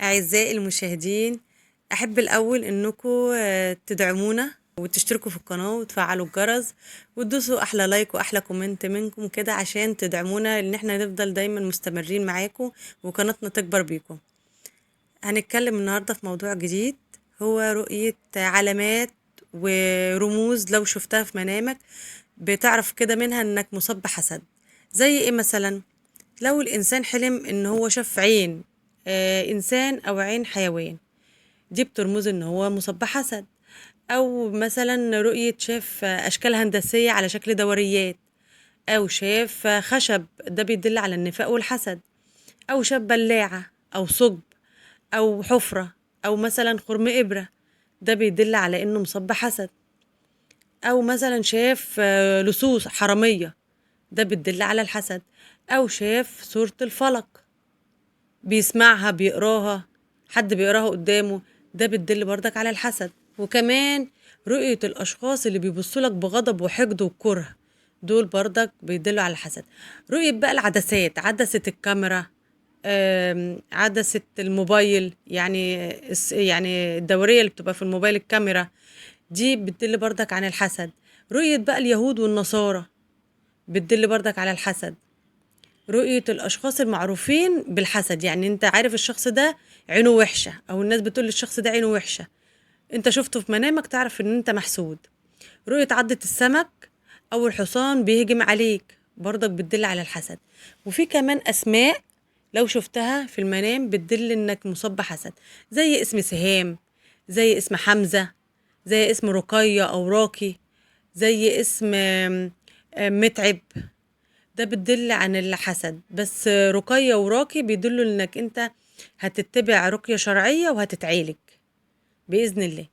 أعزائي المشاهدين، أحب الأول إنكم تدعمونا وتشتركوا في القناة وتفعلوا الجرس وتدوسوا أحلى لايك وأحلى كومنت منكم كده عشان تدعمونا إن احنا نفضل دايما مستمرين معاكم وقناتنا تكبر بيكم. هنتكلم النهاردة في موضوع جديد، هو رؤية علامات ورموز لو شفتها في منامك بتعرف كده منها إنك مصاب بحسد. زي إيه مثلا؟ لو الإنسان حلم إن هو شاف عين إنسان أو عين حيوان، دي بترمز إن هو مصاب بحسد. أو مثلا رؤية شاف أشكال هندسية على شكل دوريات، أو شاف خشب، ده بيدل على النفاق والحسد. أو شاف بلاعة أو ثقب أو حفرة أو مثلا خرم إبرة، ده بيدل على إنه مصاب بحسد. أو مثلا شاف لصوص حرامية، ده بتدل على الحسد. أو شاف سورة الفلق بيسمعها بيقراها، حد بيقراها قدامه، ده بتدل بردك على الحسد. وكمان رؤية الأشخاص اللي بيبصولك بغضب وحقد وكره، دول بردك بيدلوا على الحسد. رؤية بقى العدسات، عدسة الكاميرا، عدسة الموبايل، يعني الدورية اللي بتبقى في الموبايل الكاميرا، دي بتدل بردك عن الحسد. رؤية بقى اليهود والنصارى بتدل بردك على الحسد. رؤية الأشخاص المعروفين بالحسد، يعني أنت عارف الشخص ده عينه وحشة، أو الناس بتقول الشخص ده عينه وحشة، أنت شفته في منامك تعرف إن أنت محسود. رؤية عضة السمك أو الحصان بيهجم عليك، برضك بتدل على الحسد. وفي كمان أسماء لو شفتها في المنام بتدل إنك مصاب بحسد، زي اسم سهام، زي اسم حمزة، زي اسم رقية أو راكي، زي اسم متعب، ده بتدل عن الحسد. بس رقية وراكي بيدلوا انك انت هتتبع رقية شرعية وهتتعالج بإذن الله.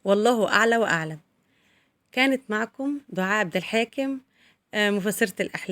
والله أعلى وأعلم. كانت معكم دعاء عبد الحاكم، مفسرة الأحلام.